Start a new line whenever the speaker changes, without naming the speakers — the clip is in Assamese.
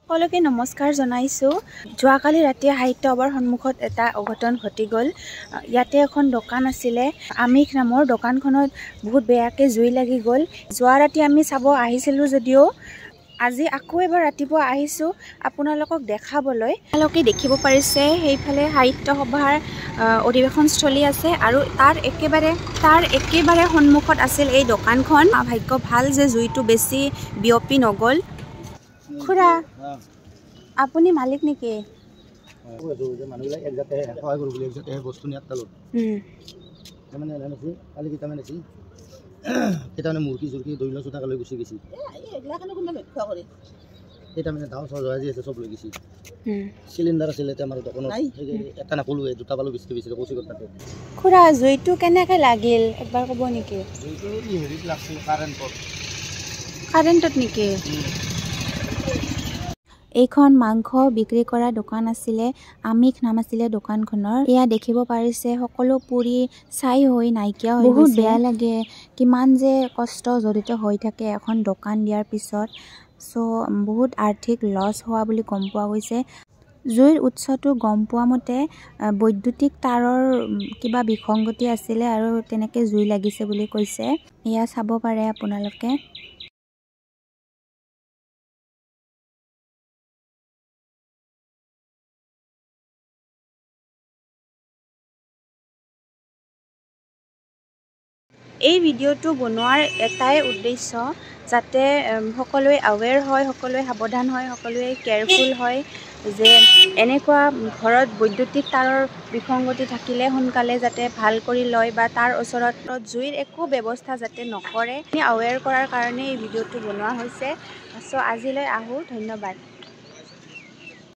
সকলোকে নমস্কাৰ জনাইছোঁ। যোৱাকালি ৰাতি সাহিত্য সভাৰ সন্মুখত এটা অঘটন ঘটি গ'ল। ইয়াতে এখন দোকান আছিলে, আমিষ নামৰ দোকানখনত বহুত বেয়াকৈ জুই লাগি গ'ল। যোৱা ৰাতি আমি চাব আহিছিলোঁ যদিও আজি আকৌ এবাৰ ৰাতিপুৱা আহিছোঁ আপোনালোকক দেখাবলৈ। আপোনালোকে দেখিব পাৰিছে সেইফালে সাহিত্য সভাৰ অধিৱেশনস্থলী আছে আৰু তাৰ একেবাৰে সন্মুখত আছিল এই দোকানখন। ভাগ্য ভাল যে জুইটো বেছি বিয়পি নগ'ল। খুৰা, আপুনি মালিক নেকি?
মুৰ্গী চুৰ্গী দৈল চোতাক লৈ গুচি গৈছে। এটা মানে ডাঙৰ চৰজী আছে চব লৈ গৈছে। চিলিণ্ডাৰ আছিলে আমাৰ দোকানত, এটা নাপালো, দুটা পালো বেছি বেছি কচি তাতে।
খুৰা, জুইটো কেনেকৈ লাগিল একবাৰ ক'ব নেকি?
জুইটো হেৰিত লাগছে
কাৰেণ্টত নেকি? এইখন মাংস বিক্ৰী কৰা দোকান আছিলে, আমিষ নাম আছিলে দোকানখনৰ। এয়া দেখিব পাৰিছে সকলো পুৰি ছাই হৈ নাইকিয়া হৈ গৈছে। বহুত বেয়া লাগে, কিমান যে কষ্ট জড়িত হৈ থাকে এখন দোকান দিয়াৰ পিছত। বহুত আৰ্থিক লছ হোৱা বুলি গম পোৱা গৈছে। জুইৰ উৎসটো গম পোৱা মতে বৈদ্যুতিক তাৰৰ কিবা বিসংগতি আছিলে আৰু তেনেকৈ জুই লাগিছে বুলি কৈছে। এয়া চাব পাৰে আপোনালোকে। এই ভিডিঅ'টো বনোৱাৰ এটাই উদ্দেশ্য, যাতে সকলোৱে আৱেৰ হয়, সকলোৱে সাৱধান হয়, সকলোৱে কেয়াৰফুল হয় যে এনেকুৱা ঘৰত বৈদ্যুতিক তাৰৰ বিসংগতি থাকিলে সোনকালে যাতে ভাল কৰি লয় বা তাৰ ওচৰত জুইৰ একো ব্যৱস্থা যাতে নকৰে, আৱেৰ কৰাৰ কাৰণে এই ভিডিঅ'টো বনোৱা হৈছে। আজিলৈ আহোঁ, ধন্যবাদ।